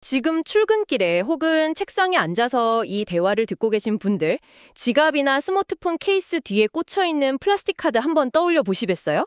지금 출근길에 혹은 책상에 앉아서 이 대화를 듣고 계신 분들, 지갑이나 스마트폰 케이스 뒤에 꽂혀 있는 플라스틱 카드 한번 떠올려 보시겠어요?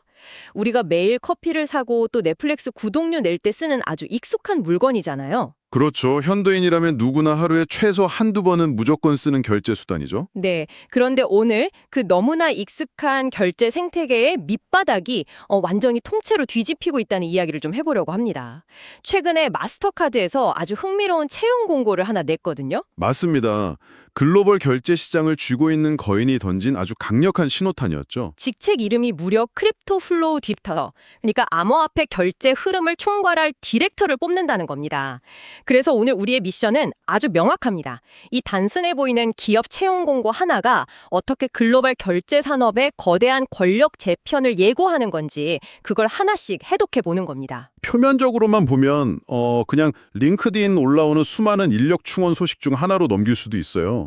우리가 매일 커피를 사고 또 넷플릭스 구독료 낼 때 쓰는 아주 익숙한 물건이잖아요. 그렇죠. 현대인이라면 누구나 하루에 최소 한두 번은 무조건 쓰는 결제 수단이죠. 네. 그런데 오늘 그 너무나 익숙한 결제 생태계의 밑바닥이 완전히 통째로 뒤집히고 있다는 이야기를 좀 해보려고 합니다. 최근에 마스터카드에서 아주 흥미로운 채용 공고를 하나 냈거든요. 맞습니다. 글로벌 결제 시장을 쥐고 있는 거인이 던진 아주 강력한 신호탄이었죠. 직책 이름이 무려 크립토 플로우 디렉터, 그러니까 암호화폐 결제 흐름을 총괄할 디렉터를 뽑는다는 겁니다. 그래서 오늘 우리의 미션은 아주 명확합니다. 이 단순해 보이는 기업 채용 공고 하나가 어떻게 글로벌 결제 산업의 거대한 권력 재편을 예고하는 건지 그걸 하나씩 해독해 보는 겁니다. 표면적으로만 보면 그냥 링크드인 올라오는 수많은 인력 충원 소식 중 하나로 넘길 수도 있어요.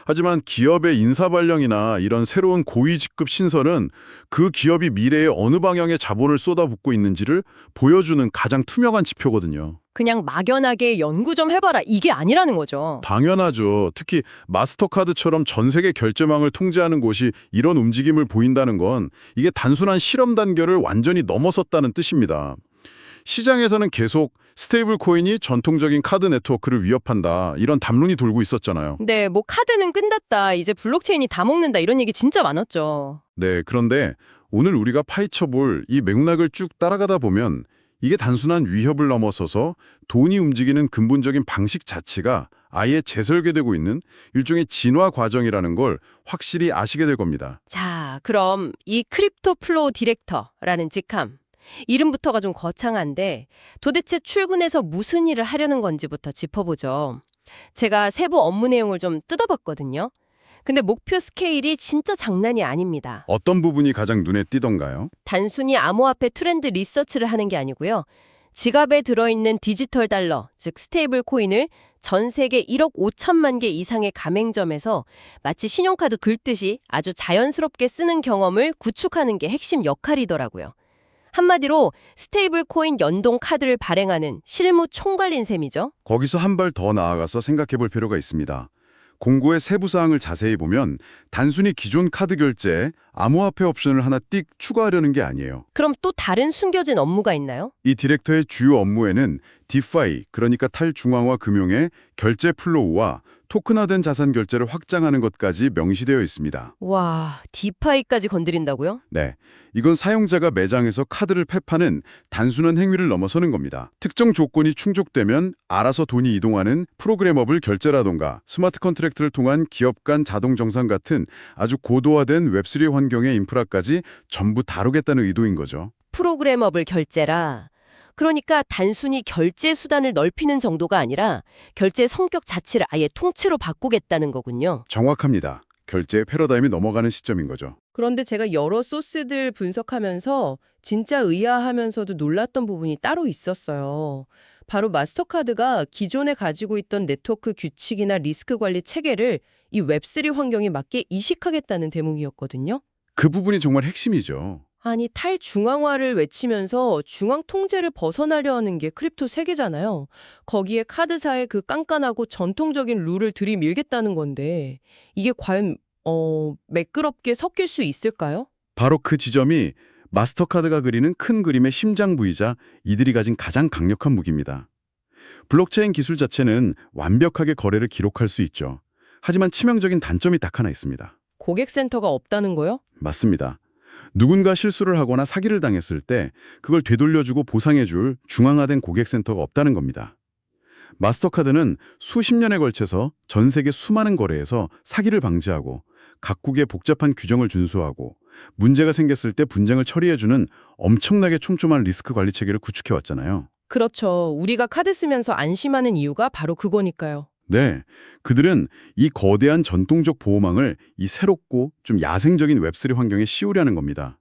하지만 기업의 인사 발령이나 이런 새로운 고위 직급 신설은 그 기업이 미래에 어느 방향에 자본을 쏟아붓고 있는지를 보여주는 가장 투명한 지표거든요. 그냥 막연하게 연구 좀 해봐라 이게 아니라는 거죠. 당연하죠. 특히 마스터카드처럼 전 세계 결제망을 통제하는 곳이 이런 움직임을 보인다는 건 이게 단순한 실험 단계를 완전히 넘어섰다는 뜻입니다. 시장에서는 계속 스테이블 코인이 전통적인 카드 네트워크를 위협한다, 이런 담론이 돌고 있었잖아요. 네, 뭐 카드는 끝났다. 이제 블록체인이 다 먹는다. 이런 얘기 진짜 많았죠. 네, 그런데 오늘 우리가 파헤쳐볼 이 맥락을 쭉 따라가다 보면 이게 단순한 위협을 넘어서서 돈이 움직이는 근본적인 방식 자체가 아예 재설계되고 있는 일종의 진화 과정이라는 걸 확실히 아시게 될 겁니다. 자, 그럼 이 크립토 플로우 디렉터라는 직함. 이름부터가 좀 거창한데 도대체 출근해서 무슨 일을 하려는 건지부터 짚어보죠. 제가 세부 업무 내용을 좀 뜯어봤거든요. 근데 목표 스케일이 진짜 장난이 아닙니다. 어떤 부분이 가장 눈에 띄던가요? 단순히 암호화폐 트렌드 리서치를 하는 게 아니고요. 지갑에 들어있는 디지털 달러, 즉 스테이블 코인을 전 세계 1억 5천만 개 이상의 가맹점에서 마치 신용카드 긁듯이 아주 자연스럽게 쓰는 경험을 구축하는 게 핵심 역할이더라고요. 한마디로 스테이블 코인 연동 카드를 발행하는 실무 총괄인 셈이죠. 거기서 한 발 더 나아가서 생각해 볼 필요가 있습니다. 공고의 세부 사항을 자세히 보면 단순히 기존 카드 결제에 암호화폐 옵션을 하나 띡 추가하려는 게 아니에요. 그럼 또 다른 숨겨진 업무가 있나요? 이 디렉터의 주요 업무에는 디파이, 그러니까 탈중앙화 금융의 결제 플로우와 토큰화된 자산 결제를 확장하는 것까지 명시되어 있습니다. 와, 디파이까지 건드린다고요? 네, 이건 사용자가 매장에서 카드를 폐파는 단순한 행위를 넘어서는 겁니다. 특정 조건이 충족되면 알아서 돈이 이동하는 프로그래머블 결제라던가 스마트 컨트랙트를 통한 기업 간 자동 정산 같은 아주 고도화된 웹3 환경의 인프라까지 전부 다루겠다는 의도인 거죠. 프로그래머블 결제라. 그러니까 단순히 결제 수단을 넓히는 정도가 아니라 결제 성격 자체를 아예 통째로 바꾸겠다는 거군요. 정확합니다. 결제의 패러다임이 넘어가는 시점인 거죠. 그런데 제가 여러 소스들 분석하면서 진짜 의아하면서도 놀랐던 부분이 따로 있었어요. 바로 마스터카드가 기존에 가지고 있던 네트워크 규칙이나 리스크 관리 체계를 이 웹3 환경에 맞게 이식하겠다는 대목이었거든요. 그 부분이 정말 핵심이죠. 아니, 탈중앙화를 외치면서 중앙 통제를 벗어나려 하는 게 크립토 세계잖아요. 거기에 카드사의 그 깐깐하고 전통적인 룰을 들이밀겠다는 건데 이게 과연 매끄럽게 섞일 수 있을까요? 바로 그 지점이 마스터카드가 그리는 큰 그림의 심장부이자 이들이 가진 가장 강력한 무기입니다. 블록체인 기술 자체는 완벽하게 거래를 기록할 수 있죠. 하지만 치명적인 단점이 딱 하나 있습니다. 고객센터가 없다는 거요? 맞습니다. 누군가 실수를 하거나 사기를 당했을 때 그걸 되돌려주고 보상해줄 중앙화된 고객센터가 없다는 겁니다. 마스터카드는 수십 년에 걸쳐서 전 세계 수많은 거래에서 사기를 방지하고 각국의 복잡한 규정을 준수하고 문제가 생겼을 때 분쟁을 처리해주는 엄청나게 촘촘한 리스크 관리 체계를 구축해왔잖아요. 그렇죠. 우리가 카드 쓰면서 안심하는 이유가 바로 그거니까요. 네, 그들은 이 거대한 전통적 보호망을 이 새롭고 좀 야생적인 웹3 환경에 씌우려는 겁니다.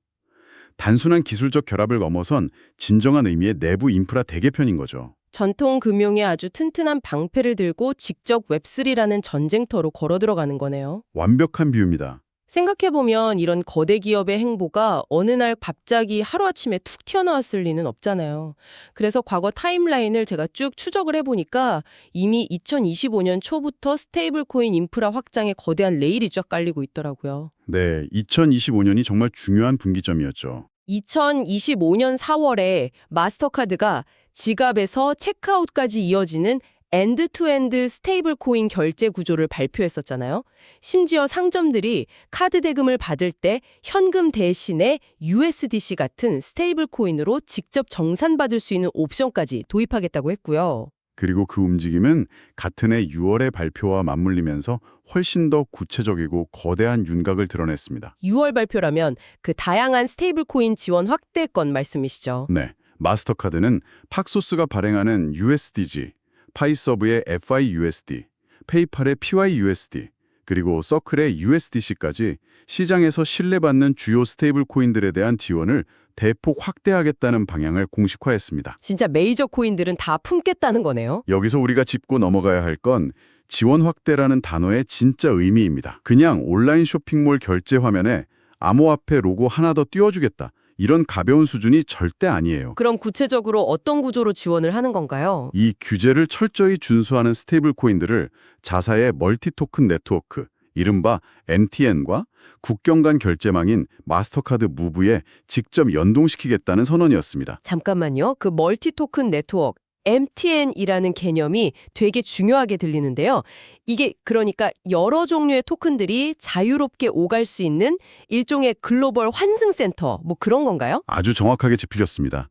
단순한 기술적 결합을 넘어선 진정한 의미의 내부 인프라 대개편인 거죠. 전통 금융의 아주 튼튼한 방패를 들고 직접 웹3라는 전쟁터로 걸어 들어가는 거네요. 완벽한 비유입니다. 생각해보면 이런 거대 기업의 행보가 어느 날 갑자기 하루아침에 툭 튀어나왔을 리는 없잖아요. 그래서 과거 타임라인을 제가 쭉 추적을 해보니까 이미 2025년 초부터 스테이블 코인 인프라 확장에 거대한 레일이 쫙 깔리고 있더라고요. 네, 2025년이 정말 중요한 분기점이었죠. 2025년 4월에 마스터카드가 지갑에서 체크아웃까지 이어지는 엔드-투-엔드 스테이블 코인 결제 구조를 발표했었잖아요. 심지어 상점들이 카드 대금을 받을 때 현금 대신에 USDC 같은 스테이블 코인으로 직접 정산받을 수 있는 옵션까지 도입하겠다고 했고요. 그리고 그 움직임은 같은 해 6월의 발표와 맞물리면서 훨씬 더 구체적이고 거대한 윤곽을 드러냈습니다. 6월 발표라면 그 다양한 스테이블 코인 지원 확대 건 말씀이시죠. 네, 마스터카드는 팍소스가 발행하는 USDG, 파이서브의 FIUSD, 페이팔의 PYUSD, 그리고 서클의 USDC까지 시장에서 신뢰받는 주요 스테이블 코인들에 대한 지원을 대폭 확대하겠다는 방향을 공식화했습니다. 진짜 메이저 코인들은 다 품겠다는 거네요. 여기서 우리가 짚고 넘어가야 할 건 지원 확대라는 단어의 진짜 의미입니다. 그냥 온라인 쇼핑몰 결제 화면에 암호화폐 로고 하나 더 띄워주겠다. 이런 가벼운 수준이 절대 아니에요. 그럼 구체적으로 어떤 구조로 지원을 하는 건가요? 이 규제를 철저히 준수하는 스테이블 코인들을 자사의 멀티 토큰 네트워크, 이른바 MTN과 국경 간 결제망인 마스터카드 무브에 직접 연동시키겠다는 선언이었습니다. 잠깐만요. 그 멀티 토큰 네트워크 MTN이라는 개념이 되게 중요하게 들리는데요. 이게 그러니까 여러 종류의 토큰들이 자유롭게 오갈 수 있는 일종의 글로벌 환승센터 뭐 그런 건가요? 아주 정확하게 짚으셨습니다.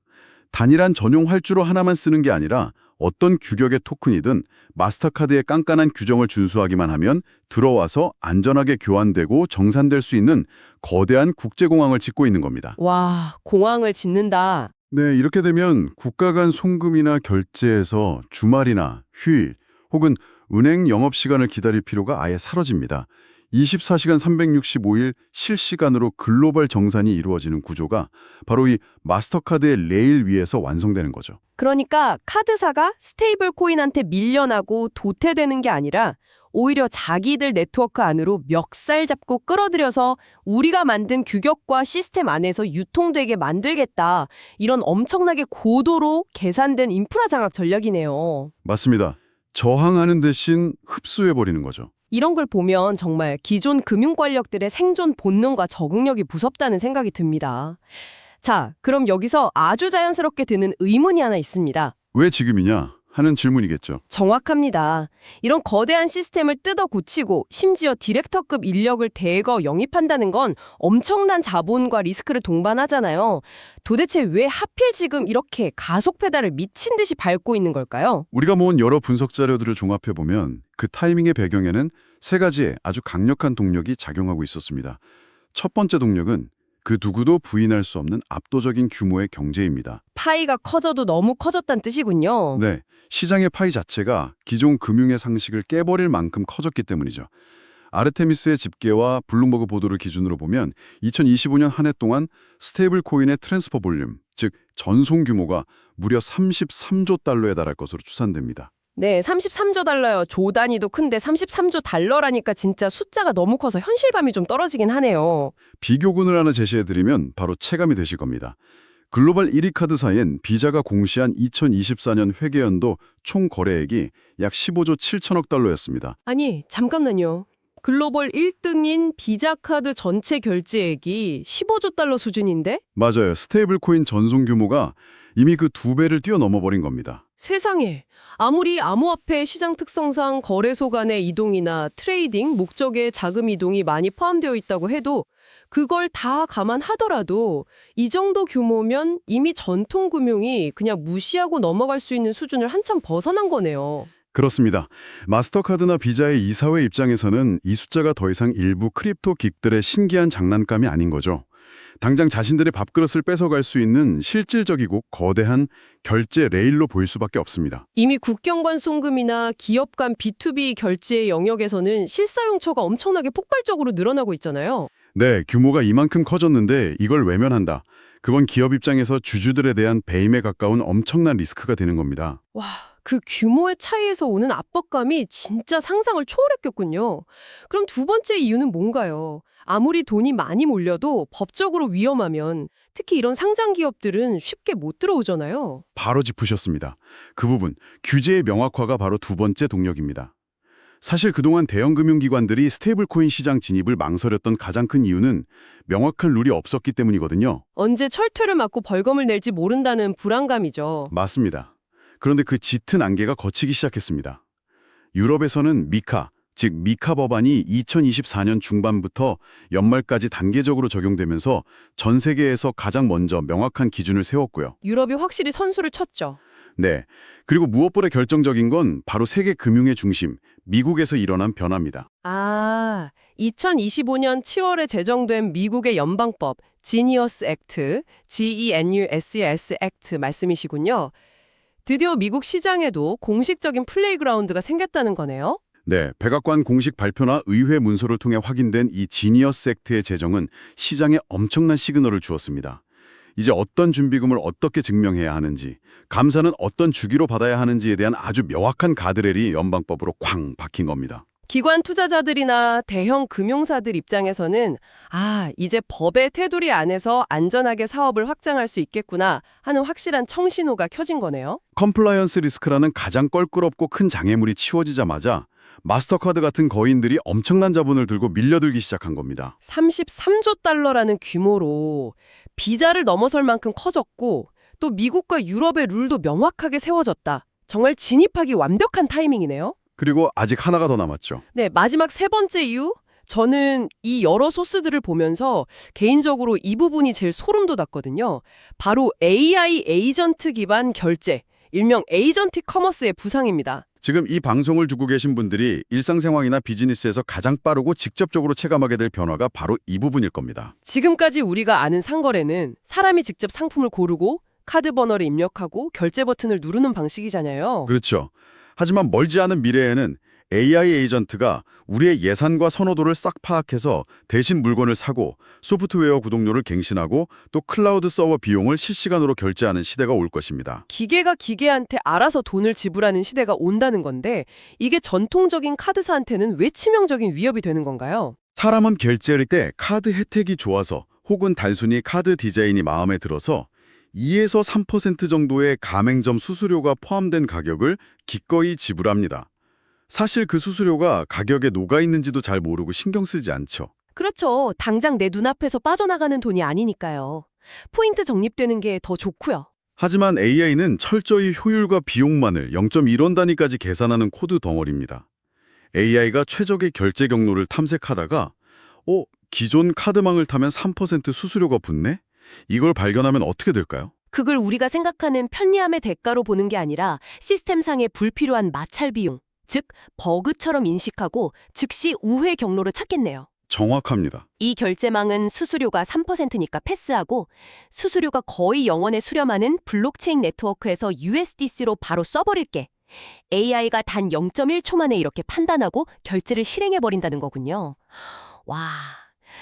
단일한 전용 활주로 하나만 쓰는 게 아니라 어떤 규격의 토큰이든 마스터카드의 깐깐한 규정을 준수하기만 하면 들어와서 안전하게 교환되고 정산될 수 있는 거대한 국제공항을 짓고 있는 겁니다. 와, 공항을 짓는다. 네, 이렇게 되면 국가 간 송금이나 결제에서 주말이나 휴일 혹은 은행 영업시간을 기다릴 필요가 아예 사라집니다. 24시간 365일 실시간으로 글로벌 정산이 이루어지는 구조가 바로 이 마스터카드의 레일 위에서 완성되는 거죠. 그러니까 카드사가 스테이블 코인한테 밀려나고 도태되는 게 아니라 오히려 자기들 네트워크 안으로 멱살 잡고 끌어들여서 우리가 만든 규격과 시스템 안에서 유통되게 만들겠다. 이런 엄청나게 고도로 계산된 인프라 장악 전략이네요. 맞습니다. 저항하는 대신 흡수해버리는 거죠. 이런 걸 보면 정말 기존 금융 권력들의 생존 본능과 적응력이 무섭다는 생각이 듭니다. 자, 그럼 여기서 아주 자연스럽게 드는 의문이 하나 있습니다. 왜 지금이냐 하는 질문이겠죠. 정확합니다. 이런 거대한 시스템을 뜯어 고치고 심지어 디렉터급 인력을 대거 영입한다는 건 엄청난 자본과 리스크를 동반하잖아요. 도대체 왜 하필 지금 이렇게 가속 페달을 미친 듯이 밟고 있는 걸까요? 우리가 모은 여러 분석 자료들을 종합해보면 그 타이밍의 배경에는 세 가지의 아주 강력한 동력이 작용하고 있었습니다. 첫 번째 동력은 그 누구도 부인할 수 없는 압도적인 규모의 경제입니다. 파이가 커져도 너무 커졌다는 뜻이군요. 네, 시장의 파이 자체가 기존 금융의 상식을 깨버릴 만큼 커졌기 때문이죠. 아르테미스의 집계와 블룸버그 보도를 기준으로 보면 2025년 한 해 동안 스테이블 코인의 트랜스퍼 볼륨, 즉 전송 규모가 무려 33조 달러에 달할 것으로 추산됩니다. 네, 33조 달러요. 조 단위도 큰데 33조 달러라니까 진짜 숫자가 너무 커서 현실감이 좀 떨어지긴 하네요. 비교군을 하나 제시해드리면 바로 체감이 되실 겁니다. 글로벌 1위 카드사인 비자가 공시한 2024년 회계연도 총 거래액이 약 15조 7천억 달러였습니다. 아니, 잠깐만요. 글로벌 1등인 비자카드 전체 결제액이 15조 달러 수준인데? 맞아요. 스테이블 코인 전송 규모가 이미 그 2배를 뛰어넘어 버린 겁니다. 세상에. 아무리 암호화폐 시장 특성상 거래소 간의 이동이나 트레이딩, 목적의 자금 이동이 많이 포함되어 있다고 해도 그걸 다 감안하더라도 이 정도 규모면 이미 전통 금융이 그냥 무시하고 넘어갈 수 있는 수준을 한참 벗어난 거네요. 그렇습니다. 마스터카드나 비자의 이사회 입장에서는 이 숫자가 더 이상 일부 크립토 긱들의 신기한 장난감이 아닌 거죠. 당장 자신들의 밥그릇을 뺏어갈 수 있는 실질적이고 거대한 결제 레일로 보일 수밖에 없습니다. 이미 국경 간 송금이나 기업 간 B2B 결제 영역에서는 실사용처가 엄청나게 폭발적으로 늘어나고 있잖아요. 네, 규모가 이만큼 커졌는데 이걸 외면한다. 그건 기업 입장에서 주주들에 대한 배임에 가까운 엄청난 리스크가 되는 겁니다. 와, 그 규모의 차이에서 오는 압박감이 진짜 상상을 초월했겠군요. 그럼 두 번째 이유는 뭔가요? 아무리 돈이 많이 몰려도 법적으로 위험하면 특히 이런 상장 기업들은 쉽게 못 들어오잖아요. 바로 짚으셨습니다. 그 부분, 규제의 명확화가 바로 두 번째 동력입니다. 사실 그동안 대형 금융기관들이 스테이블코인 시장 진입을 망설였던 가장 큰 이유는 명확한 룰이 없었기 때문이거든요. 언제 철퇴를 맞고 벌금을 낼지 모른다는 불안감이죠. 맞습니다. 그런데 그 짙은 안개가 걷히기 시작했습니다. 유럽에서는 미카, 즉 미카 법안이 2024년 중반부터 연말까지 단계적으로 적용되면서 전 세계에서 가장 먼저 명확한 기준을 세웠고요. 유럽이 확실히 선수를 쳤죠. 네. 그리고 무엇보다 결정적인 건 바로 세계 금융의 중심, 미국에서 일어난 변화입니다. 2025년 7월에 제정된 미국의 연방법 지니어스 액트, GENUSS 액트 말씀이시군요. 드디어 미국 시장에도 공식적인 플레이그라운드가 생겼다는 거네요. 네, 백악관 공식 발표나 의회 문서를 통해 확인된 이 지니어스 액트의 제정은 시장에 엄청난 시그널을 주었습니다. 이제 어떤 준비금을 어떻게 증명해야 하는지, 감사는 어떤 주기로 받아야 하는지에 대한 아주 명확한 가드레일이 연방법으로 쾅 박힌 겁니다. 기관 투자자들이나 대형 금융사들 입장에서는 이제 법의 테두리 안에서 안전하게 사업을 확장할 수 있겠구나 하는 확실한 청신호가 켜진 거네요. 컴플라이언스 리스크라는 가장 껄끄럽고 큰 장애물이 치워지자마자 마스터카드 같은 거인들이 엄청난 자본을 들고 밀려들기 시작한 겁니다. 33조 달러라는 규모로 비자를 넘어설 만큼 커졌고 또 미국과 유럽의 룰도 명확하게 세워졌다. 정말 진입하기 완벽한 타이밍이네요. 그리고 아직 하나가 더 남았죠. 네, 마지막 세 번째 이유? 저는 이 여러 소스들을 보면서 개인적으로 이 부분이 제일 소름 돋았거든요. 바로 AI 에이전트 기반 결제, 일명 에이전틱 커머스의 부상입니다. 지금 이 방송을 듣고 계신 분들이 일상생활이나 비즈니스에서 가장 빠르고 직접적으로 체감하게 될 변화가 바로 이 부분일 겁니다. 지금까지 우리가 아는 상거래는 사람이 직접 상품을 고르고 카드 번호를 입력하고 결제 버튼을 누르는 방식이잖아요. 그렇죠. 하지만 멀지 않은 미래에는 AI 에이전트가 우리의 예산과 선호도를 싹 파악해서 대신 물건을 사고 소프트웨어 구독료를 갱신하고 또 클라우드 서버 비용을 실시간으로 결제하는 시대가 올 것입니다. 기계가 기계한테 알아서 돈을 지불하는 시대가 온다는 건데 이게 전통적인 카드사한테는 왜 치명적인 위협이 되는 건가요? 사람은 결제할 때 카드 혜택이 좋아서 혹은 단순히 카드 디자인이 마음에 들어서 2에서 3% 정도의 가맹점 수수료가 포함된 가격을 기꺼이 지불합니다. 사실 그 수수료가 가격에 녹아있는지도 잘 모르고 신경 쓰지 않죠. 그렇죠. 당장 내 눈앞에서 빠져나가는 돈이 아니니까요. 포인트 적립되는 게 더 좋고요. 하지만 AI는 철저히 효율과 비용만을 0.1원 단위까지 계산하는 코드 덩어리입니다. AI가 최적의 결제 경로를 탐색하다가 기존 카드망을 타면 3% 수수료가 붙네? 이걸 발견하면 어떻게 될까요? 그걸 우리가 생각하는 편리함의 대가로 보는 게 아니라 시스템상의 불필요한 마찰 비용, 즉 버그처럼 인식하고 즉시 우회 경로를 찾겠네요. 정확합니다. 이 결제망은 수수료가 3%니까 패스하고 수수료가 거의 0원에 수렴하는 블록체인 네트워크에서 USDC로 바로 써버릴게. AI가 단 0.1초 만에 이렇게 판단하고 결제를 실행해버린다는 거군요. 와,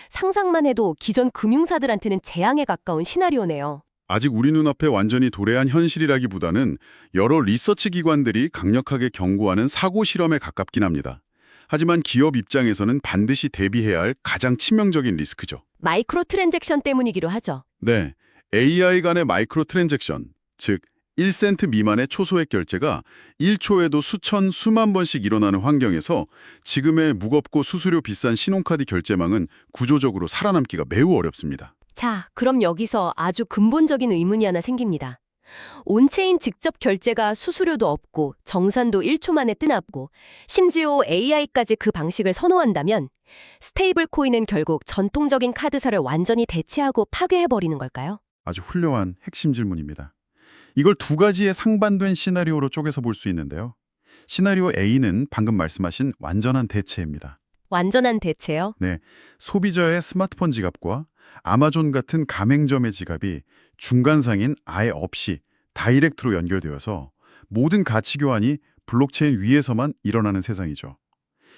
상상만 해도 기존 금융사들한테는 재앙에 가까운 시나리오네요. 아직 우리 눈앞에 완전히 도래한 현실이라기보다는 여러 리서치 기관들이 강력하게 경고하는 사고 실험에 가깝긴 합니다. 하지만 기업 입장에서는 반드시 대비해야 할 가장 치명적인 리스크죠. 마이크로 트랜잭션 때문이기도 하죠. 네, AI 간의 마이크로 트랜잭션, 즉 1센트 미만의 초소액 결제가 1초에도 수천, 수만 번씩 일어나는 환경에서 지금의 무겁고 수수료 비싼 신용카드 결제망은 구조적으로 살아남기가 매우 어렵습니다. 자, 그럼 여기서 아주 근본적인 의문이 하나 생깁니다. 온체인 직접 결제가 수수료도 없고 정산도 1초 만에 뜨납고 심지어 AI까지 그 방식을 선호한다면 스테이블 코인은 결국 전통적인 카드사를 완전히 대체하고 파괴해버리는 걸까요? 아주 훌륭한 핵심 질문입니다. 이걸 두 가지의 상반된 시나리오로 쪼개서 볼 수 있는데요. 시나리오 A는 방금 말씀하신 완전한 대체입니다. 완전한 대체요? 네, 소비자의 스마트폰 지갑과 아마존 같은 가맹점의 지갑이 중간상인 아예 없이 다이렉트로 연결되어서 모든 가치 교환이 블록체인 위에서만 일어나는 세상이죠.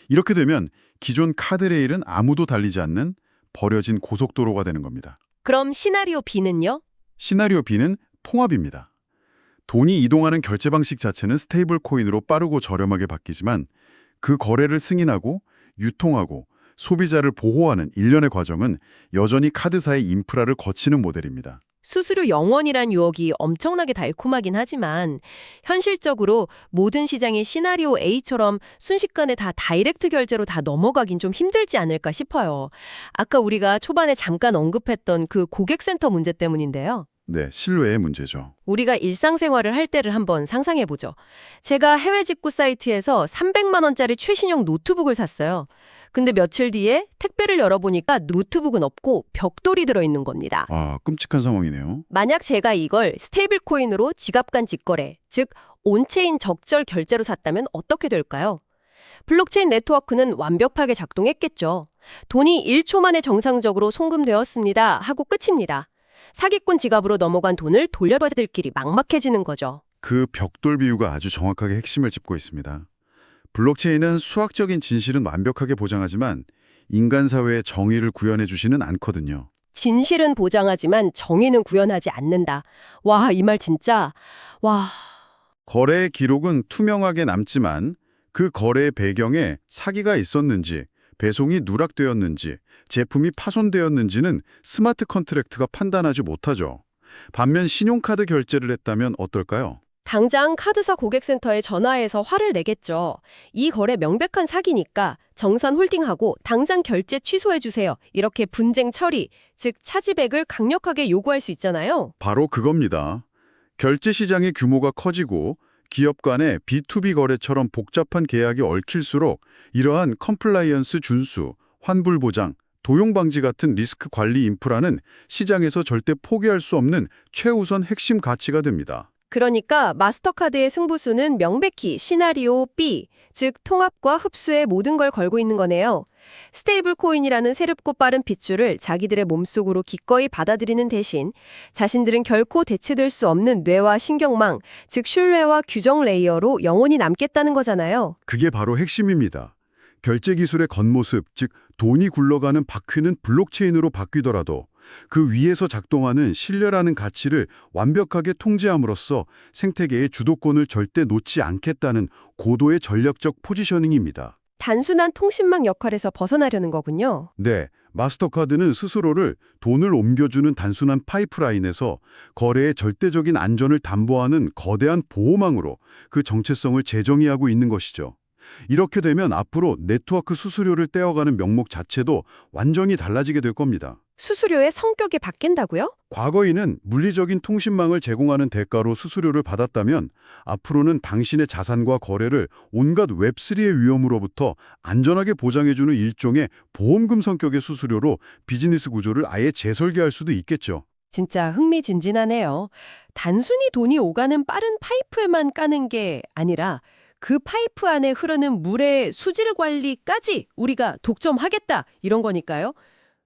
이렇게 되면 기존 카드 레일은 아무도 달리지 않는 버려진 고속도로가 되는 겁니다. 그럼 시나리오 B는요? 시나리오 B는 통합입니다. 돈이 이동하는 결제 방식 자체는 스테이블 코인으로 빠르고 저렴하게 바뀌지만 그 거래를 승인하고 유통하고 소비자를 보호하는 일련의 과정은 여전히 카드사의 인프라를 거치는 모델입니다. 수수료 영원이란 유혹이 엄청나게 달콤하긴 하지만 현실적으로 모든 시장이 시나리오 A처럼 순식간에 다 다이렉트 결제로 다 넘어가긴 좀 힘들지 않을까 싶어요. 아까 우리가 초반에 잠깐 언급했던 그 고객센터 문제 때문인데요. 네, 신뢰의 문제죠. 우리가 일상생활을 할 때를 한번 상상해보죠. 제가 해외 직구 사이트에서 300만 원짜리 최신형 노트북을 샀어요. 근데 며칠 뒤에 택배를 열어보니까 노트북은 없고 벽돌이 들어있는 겁니다. 아, 끔찍한 상황이네요. 만약 제가 이걸 스테이블 코인으로 지갑 간 직거래, 즉 온체인 적절 결제로 샀다면 어떻게 될까요? 블록체인 네트워크는 완벽하게 작동했겠죠. 돈이 1초 만에 정상적으로 송금되었습니다 하고 끝입니다. 사기꾼 지갑으로 넘어간 돈을 돌려받을 길이 막막해지는 거죠. 그 벽돌 비유가 아주 정확하게 핵심을 짚고 있습니다. 블록체인은 수학적인 진실은 완벽하게 보장하지만 인간 사회의 정의를 구현해 주지는 않거든요. 진실은 보장하지만 정의는 구현하지 않는다. 와, 이 말 진짜. 와. 거래의 기록은 투명하게 남지만 그 거래의 배경에 사기가 있었는지, 배송이 누락되었는지, 제품이 파손되었는지는 스마트 컨트랙트가 판단하지 못하죠. 반면 신용카드 결제를 했다면 어떨까요? 당장 카드사 고객센터에 전화해서 화를 내겠죠. 이 거래 명백한 사기니까 정산 홀딩하고 당장 결제 취소해 주세요. 이렇게 분쟁 처리, 즉 차지백을 강력하게 요구할 수 있잖아요. 바로 그겁니다. 결제 시장의 규모가 커지고 기업 간의 B2B 거래처럼 복잡한 계약이 얽힐수록 이러한 컴플라이언스 준수, 환불 보장, 도용 방지 같은 리스크 관리 인프라는 시장에서 절대 포기할 수 없는 최우선 핵심 가치가 됩니다. 그러니까 마스터카드의 승부수는 명백히 시나리오 B, 즉 통합과 흡수에 모든 걸 걸고 있는 거네요. 스테이블 코인이라는 새롭고 빠른 핏줄을 자기들의 몸속으로 기꺼이 받아들이는 대신 자신들은 결코 대체될 수 없는 뇌와 신경망, 즉 신뢰와 규정 레이어로 영원히 남겠다는 거잖아요. 그게 바로 핵심입니다. 결제 기술의 겉모습, 즉 돈이 굴러가는 바퀴는 블록체인으로 바뀌더라도 그 위에서 작동하는 신뢰라는 가치를 완벽하게 통제함으로써 생태계의 주도권을 절대 놓지 않겠다는 고도의 전략적 포지셔닝입니다. 단순한 통신망 역할에서 벗어나려는 거군요. 네, 마스터카드는 스스로를 돈을 옮겨주는 단순한 파이프라인에서 거래의 절대적인 안전을 담보하는 거대한 보호망으로 그 정체성을 재정의하고 있는 것이죠. 이렇게 되면 앞으로 네트워크 수수료를 떼어가는 명목 자체도 완전히 달라지게 될 겁니다. 수수료의 성격이 바뀐다고요? 과거에는 물리적인 통신망을 제공하는 대가로 수수료를 받았다면 앞으로는 당신의 자산과 거래를 온갖 웹3의 위험으로부터 안전하게 보장해주는 일종의 보험금 성격의 수수료로 비즈니스 구조를 아예 재설계할 수도 있겠죠. 진짜 흥미진진하네요. 단순히 돈이 오가는 빠른 파이프에만 까는 게 아니라 그 파이프 안에 흐르는 물의 수질 관리까지 우리가 독점하겠다 이런 거니까요.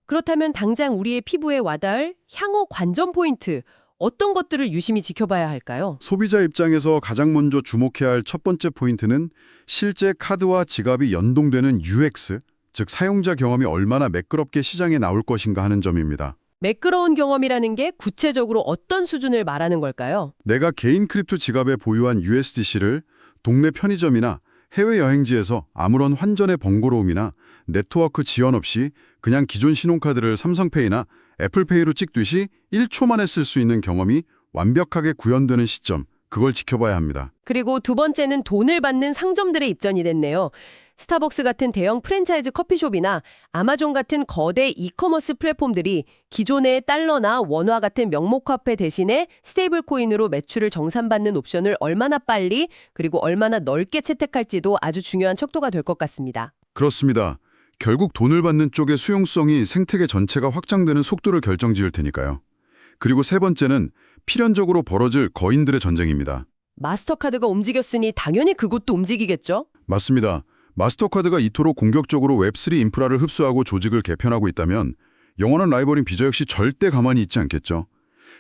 그렇다면 당장 우리의 피부에 와닿을 향후 관전 포인트 어떤 것들을 유심히 지켜봐야 할까요? 소비자 입장에서 가장 먼저 주목해야 할 첫 번째 포인트는 실제 카드와 지갑이 연동되는 UX, 즉 사용자 경험이 얼마나 매끄럽게 시장에 나올 것인가 하는 점입니다. 매끄러운 경험이라는 게 구체적으로 어떤 수준을 말하는 걸까요? 내가 개인 크립토 지갑에 보유한 USDC를 동네 편의점이나 해외여행지에서 아무런 환전의 번거로움이나 네트워크 지원 없이 그냥 기존 신용카드를 삼성페이나 애플페이로 찍듯이 1초 만에 쓸 수 있는 경험이 완벽하게 구현되는 시점, 그걸 지켜봐야 합니다. 그리고 두 번째는 돈을 받는 상점들의 입장이 됐네요. 스타벅스 같은 대형 프랜차이즈 커피숍이나 아마존 같은 거대 이커머스 플랫폼들이 기존의 달러나 원화 같은 명목 화폐 대신에 스테이블 코인으로 매출을 정산받는 옵션을 얼마나 빨리 그리고 얼마나 넓게 채택할지도 아주 중요한 척도가 될 것 같습니다. 그렇습니다. 결국 돈을 받는 쪽의 수용성이 생태계 전체가 확장되는 속도를 결정지을 테니까요. 그리고 세 번째는 필연적으로 벌어질 거인들의 전쟁입니다. 마스터카드가 움직였으니 당연히 그것도 움직이겠죠? 맞습니다. 마스터카드가 이토록 공격적으로 웹3 인프라를 흡수하고 조직을 개편하고 있다면 영원한 라이벌인 비자 역시 절대 가만히 있지 않겠죠.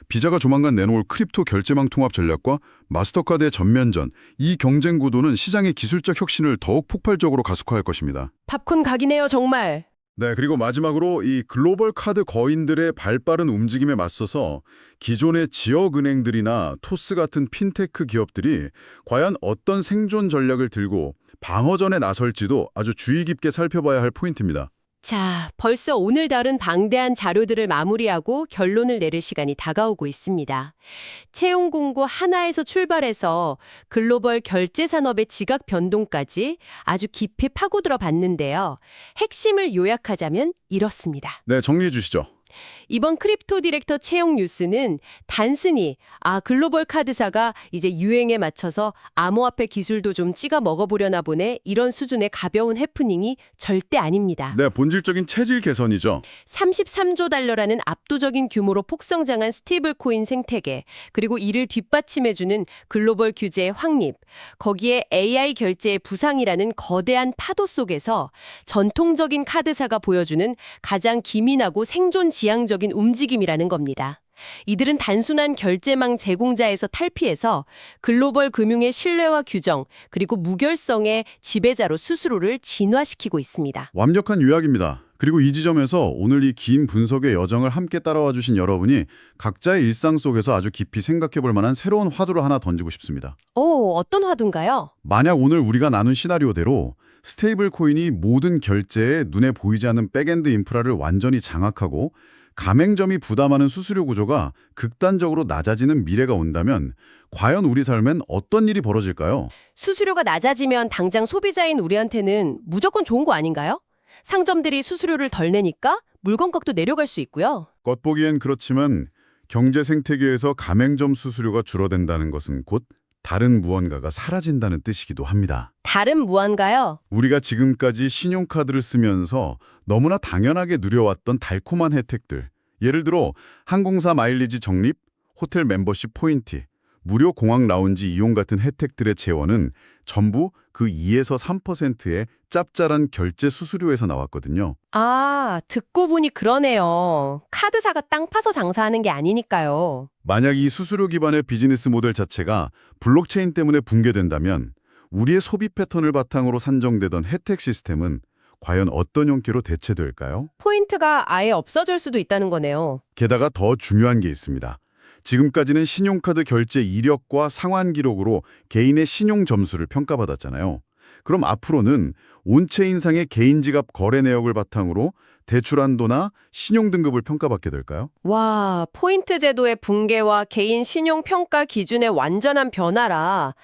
비자가 조만간 내놓을 크립토 결제망 통합 전략과 마스터카드의 전면전, 이 경쟁 구도는 시장의 기술적 혁신을 더욱 폭발적으로 가속화할 것입니다. 팝콘 각이네요, 정말. 네, 그리고 마지막으로 이 글로벌 카드 거인들의 발빠른 움직임에 맞서서 기존의 지역은행들이나 토스 같은 핀테크 기업들이 과연 어떤 생존 전략을 들고 방어전에 나설지도 아주 주의 깊게 살펴봐야 할 포인트입니다. 자, 벌써 오늘 다룬 방대한 자료들을 마무리하고 결론을 내릴 시간이 다가오고 있습니다. 채용 공고 하나에서 출발해서 글로벌 결제 산업의 지각 변동까지 아주 깊이 파고들어 봤는데요. 핵심을 요약하자면 이렇습니다. 네, 정리해 주시죠. 이번 크립토 디렉터 채용 뉴스는 단순히 글로벌 카드사가 이제 유행에 맞춰서 암호화폐 기술도 좀 찍어 먹어보려나 보네 이런 수준의 가벼운 해프닝이 절대 아닙니다. 네, 본질적인 체질 개선이죠. 33조 달러라는 압도적인 규모로 폭성장한 스테이블 코인 생태계, 그리고 이를 뒷받침해주는 글로벌 규제의 확립, 거기에 AI 결제의 부상이라는 거대한 파도 속에서 전통적인 카드사가 보여주는 가장 기민하고 생존 지향적인 움직임이라는 겁니다. 이들은 단순한 결제망 제공자에서 탈피해서 글로벌 금융의 신뢰와 규정, 그리고 무결성의 지배자로 스스로를 진화시키고 있습니다. 완벽한 요약입니다. 그리고 이 지점에서 오늘 이 긴 분석의 여정을 함께 따라와 주신 여러분이 각자의 일상 속에서 아주 깊이 생각해 볼 만한 새로운 화두를 하나 던지고 싶습니다. 오, 어떤 화두인가요? 만약 오늘 우리가 나눈 시나리오대로 스테이블 코인이 모든 결제에 눈에 보이지 않는 백엔드 인프라를 완전히 장악하고 가맹점이 부담하는 수수료 구조가 극단적으로 낮아지는 미래가 온다면 과연 우리 삶엔 어떤 일이 벌어질까요? 수수료가 낮아지면 당장 소비자인 우리한테는 무조건 좋은 거 아닌가요? 상점들이 수수료를 덜 내니까 물건값도 내려갈 수 있고요. 겉보기엔 그렇지만 경제 생태계에서 가맹점 수수료가 줄어든다는 것은 곧 다른 무언가가 사라진다는 뜻이기도 합니다. 다른 무언가요? 우리가 지금까지 신용카드를 쓰면서 너무나 당연하게 누려왔던 달콤한 혜택들, 예를 들어 항공사 마일리지 적립, 호텔 멤버십 포인트, 무료 공항 라운지 이용 같은 혜택들의 재원은 전부 그 2에서 3%의 짭짤한 결제 수수료에서 나왔거든요. 듣고 보니 그러네요. 카드사가 땅 파서 장사하는 게 아니니까요. 만약 이 수수료 기반의 비즈니스 모델 자체가 블록체인 때문에 붕괴된다면 우리의 소비 패턴을 바탕으로 산정되던 혜택 시스템은 과연 어떤 형태로 대체될까요? 포인트가 아예 없어질 수도 있다는 거네요. 게다가 더 중요한 게 있습니다. 지금까지는 신용카드 결제 이력과 상환 기록으로 개인의 신용 점수를 평가받았잖아요. 그럼 앞으로는 온체인상의 개인 지갑 거래 내역을 바탕으로 대출 한도나 신용 등급을 평가받게 될까요? 와, 포인트 제도의 붕괴와 개인 신용 평가 기준의 완전한 변화라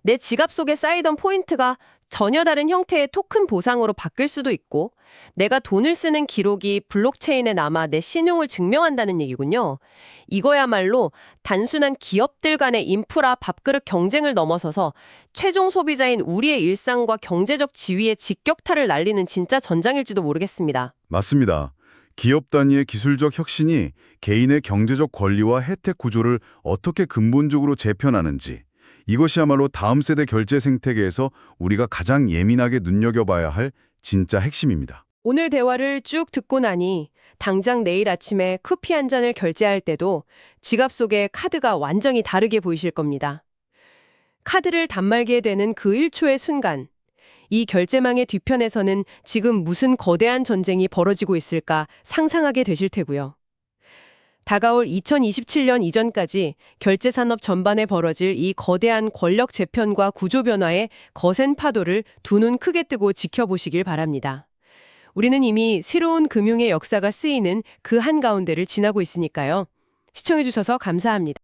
내 지갑 속에 쌓이던 포인트가 전혀 다른 형태의 토큰 보상으로 바뀔 수도 있고 내가 돈을 쓰는 기록이 블록체인에 남아 내 신용을 증명한다는 얘기군요. 이거야말로 단순한 기업들 간의 인프라 밥그릇 경쟁을 넘어서서 최종 소비자인 우리의 일상과 경제적 지위의 직격탄을 날리는 진짜 전장일지도 모르겠습니다. 맞습니다. 기업 단위의 기술적 혁신이 개인의 경제적 권리와 혜택 구조를 어떻게 근본적으로 재편하는지, 이것이야말로 다음 세대 결제 생태계에서 우리가 가장 예민하게 눈여겨봐야 할 진짜 핵심입니다. 오늘 대화를 쭉 듣고 나니 당장 내일 아침에 커피 한 잔을 결제할 때도 지갑 속의 카드가 완전히 다르게 보이실 겁니다. 카드를 단말기에 대는 그 1초의 순간, 이 결제망의 뒤편에서는 지금 무슨 거대한 전쟁이 벌어지고 있을까 상상하게 되실 테고요. 다가올 2027년 이전까지 결제 산업 전반에 벌어질 이 거대한 권력 재편과 구조 변화의 거센 파도를 두 눈 크게 뜨고 지켜보시길 바랍니다. 우리는 이미 새로운 금융의 역사가 쓰이는 그 한가운데를 지나고 있으니까요. 시청해주셔서 감사합니다.